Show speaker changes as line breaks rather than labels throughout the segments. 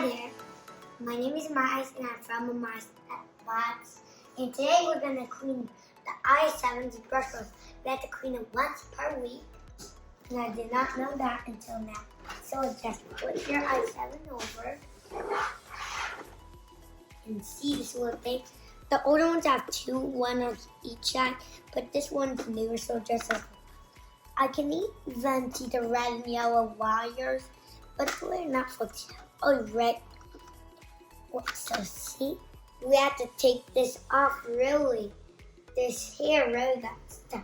there, my name is Amias and I'm from Amias Bots. And today we're going to clean the i7's brush hose. We have to clean it once per week. And I did not know that until now. So just put your i7 over and see this little thing. The older ones have two, one on each side, but this one's newer, so just like I can even see the red and yellow wires, but we're not supposed to. Oh, red. So see, we have to take this off really. This hair really got stuck.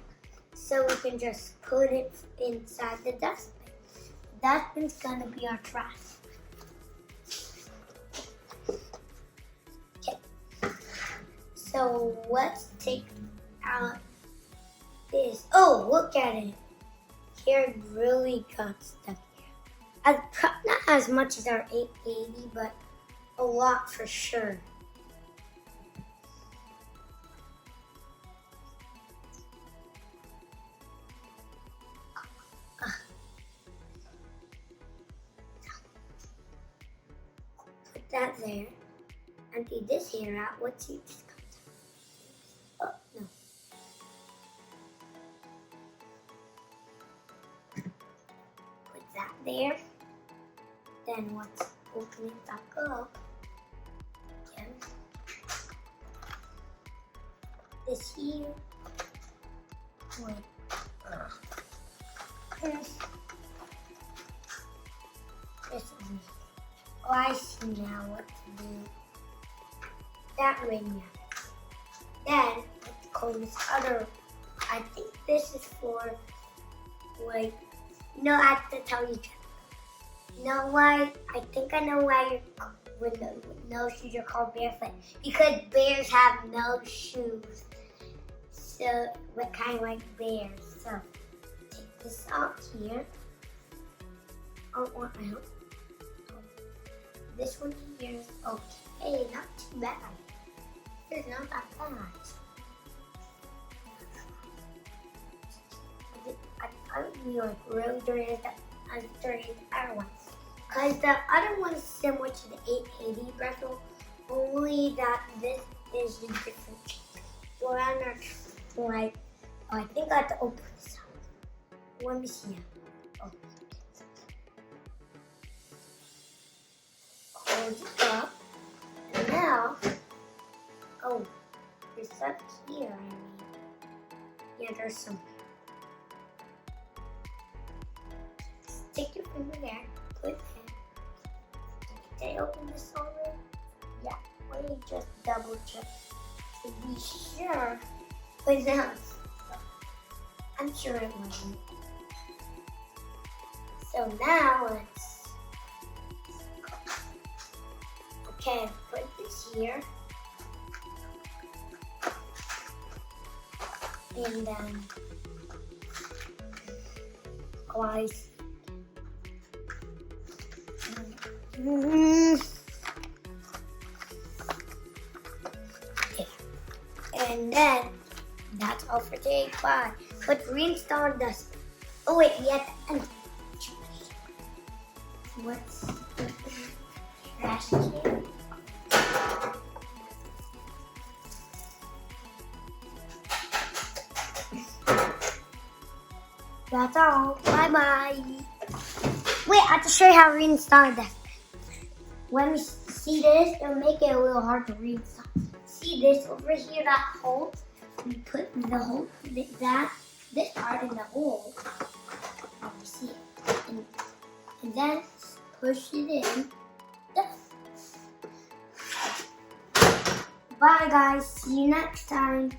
So we can just put it inside the dustbin. The dustbin's gonna be our trash. Okay. So let's take out this. Oh, look at it. Hair really got stuck here. Not as much as our 880, but a lot for sure. Put that there. Empty this hair out. Let's see if this comes out. Oh, no. Put that there. Then let's open it back up. Again. This here. Wait. This one. Oh, I see now what to do. That way now. Then, let's clean this other. I think this is for, like, no, I have to tell you. You know why? I think I know why no shoes are called barefoot. Because bears have no shoes. So, we're kind of like bears. So, take this out here. Oh, what my help? This one here is okay, not too bad. It's not that bad. I would be like really dirty as dirty as the other one. Because the other one is similar to the 880 brush hole, only that this is a different shape. So I'm not sure. Like, I think I have to open this up. Let me see. Oh. Close it up. And now, oh, there's up here. Yeah, there's some. Stick your finger there. Put it in. Did I open this already? Yeah. Let me just double check to be sure. But now, I'm sure it wasn't. So now let's. Okay, put this here. And then guys. Okay. And then that's all for today. Bye. Let's reinstall this. Oh wait, we have to end. What's the trash can? That's all. Bye bye. Wait, I have to show you how to reinstall this. Let me see this. It'll make it a little hard to reinstall. See this over here, that hole? We put the hole, this part in the hole. Let me see it. And then push it in. Bye guys. See you next time.